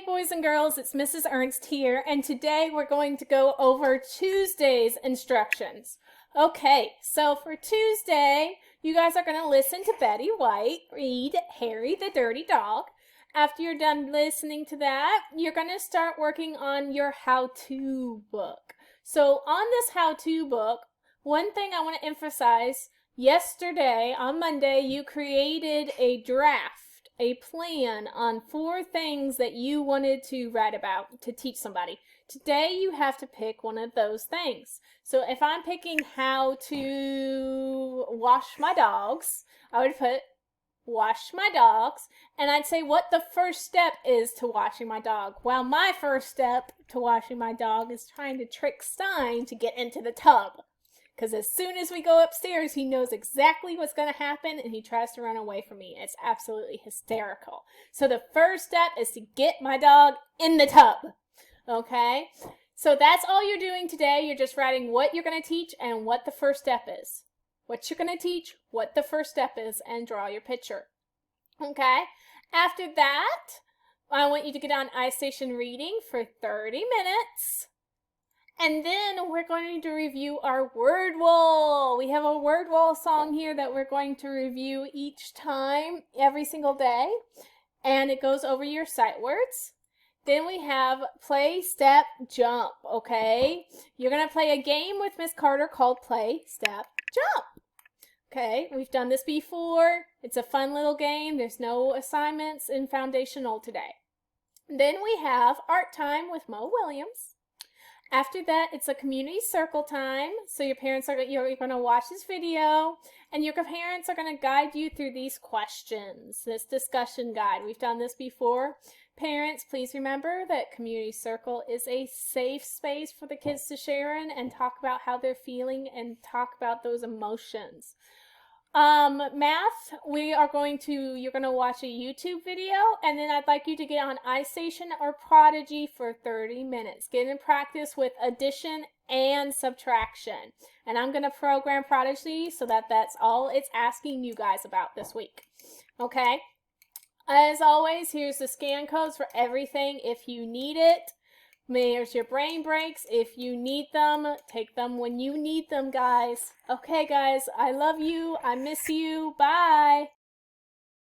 Hey boys and girls, it's Mrs. Ernst here, and today we're going to go over Tuesday's instructions. Okay, so for Tuesday, you guys are going to listen to Betty White read Harry the Dirty Dog. After you're done listening to that, you're going to start working on your how-to book. So on this how-to book, one thing I want to emphasize, yesterday, on Monday, you created a draft, a plan on 4 things that you wanted to write about to teach somebody. Today you have to pick one of those things. So if I'm picking how to wash my dogs, I would put wash my dogs, and I'd say what the first step is to washing my dog. Well, my first step to washing my dog is trying to trick Stein to get into the tub. Because as soon as we go upstairs, he knows exactly what's going to happen, and he tries to run away from me. It's absolutely hysterical. So the first step is to get my dog in the tub. Okay? So that's all you're doing today. You're just writing what you're going to teach and what the first step is. What you're going to teach, what the first step is, and draw your picture. Okay? After that, I want you to get on iStation Reading for 30 minutes. And then we're going to review our word wall. We have a word wall song here that we're going to review each time, every single day. And it goes over your sight words. Then we have play, step, jump, okay? You're going to play a game with Miss Carter called play, step, jump. Okay, we've done this before. It's a fun little game. There's no assignments in foundational today. Then we have art time with Mo Williams. After that, it's a community circle time. So your parents are you're going to watch this video, and your parents are going to guide you through these questions, this discussion guide. We've done this before. Parents, please remember that community circle is a safe space for the kids to share in and talk about how they're feeling and talk about those emotions. Math, you're going to watch a YouTube video, and then I'd like you to get on iStation or Prodigy for 30 minutes. Get in practice with addition and subtraction. And I'm going to program Prodigy so that's all it's asking you guys about this week. Okay? As always, here's the scan codes for everything if you need it. There's your brain breaks. If you need them, take them when you need them, guys. Okay, guys, I love you. I miss you. Bye.